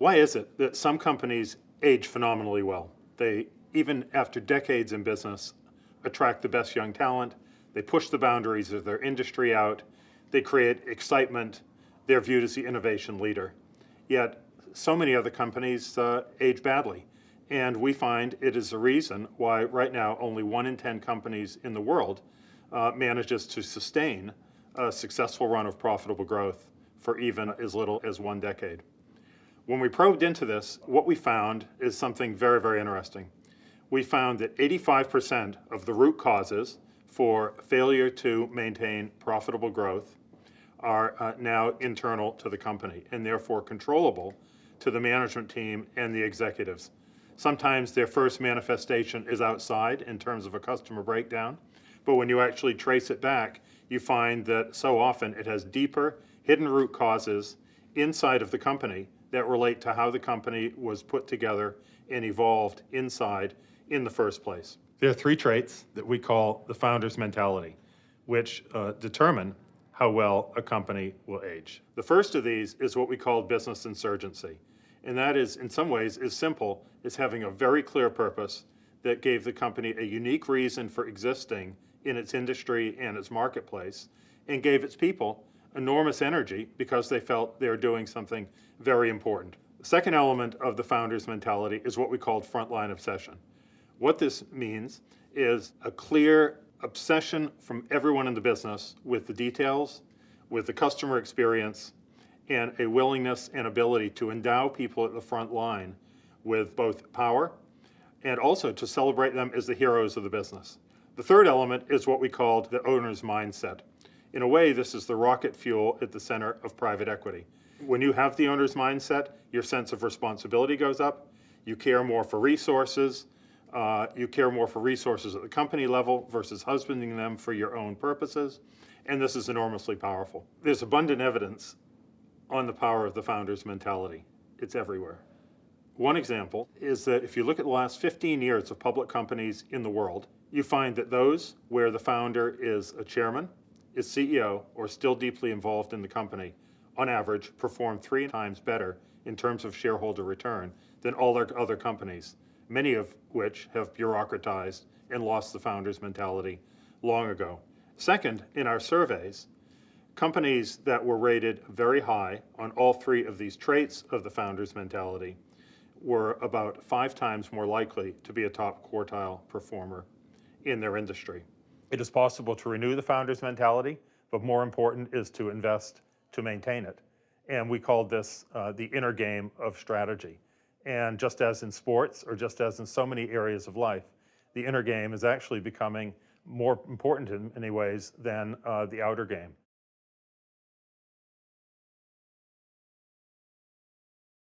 Why is it that some companies age phenomenally well? They, even after decades in business, attract the best young talent, they push the boundaries of their industry out, they create excitement, they're viewed as the innovation leader. Yet, so many other companies age badly. And we find it is the reason why right now only 1 in 10 companies in the world manages to sustain a successful run of profitable growth for even as little as 1 decade. When we probed into this, what we found is something very, very interesting. We found that 85% of the root causes for failure to maintain profitable growth are now internal to the company and therefore controllable to the management team and the executives. Sometimes their first manifestation is outside in terms of a customer breakdown, but when you actually trace it back, you find that so often it has deeper, hidden root causes inside of the company that relate to how the company was put together and evolved inside in the first place. There are 3 traits that we call the founder's mentality, which determine how well a company will age. The first of these is what we call business insurgency. And that is, in some ways, as simple as having a very clear purpose that gave the company a unique reason for existing in its industry and its marketplace, and gave its people enormous energy because they felt they were doing something very important. The second element of the founder's mentality is what we called frontline obsession. What this means is a clear obsession from everyone in the business with the details, with the customer experience, and a willingness and ability to endow people at the front line with both power and also to celebrate them as the heroes of the business. The third element is what we called the owner's mindset. In a way, this is the rocket fuel at the center of private equity. When you have the owner's mindset, your sense of responsibility goes up, you care more for resources, at the company level versus husbanding them for your own purposes, and this is enormously powerful. There's abundant evidence on the power of the founder's mentality. It's everywhere. One example is that if you look at the last 15 years of public companies in the world, you find that those where the founder is a chairman, is CEO, or still deeply involved in the company, on average perform 3 times better in terms of shareholder return than all their other companies, many of which have bureaucratized and lost the founder's mentality long ago. Second, in our surveys, companies that were rated very high on all 3 of these traits of the founder's mentality were about 5 times more likely to be a top quartile performer in their industry. It is possible to renew the founder's mentality, but more important is to invest to maintain it. And we called this the inner game of strategy. And just as in sports, or just as in so many areas of life, the inner game is actually becoming more important in many ways than the outer game.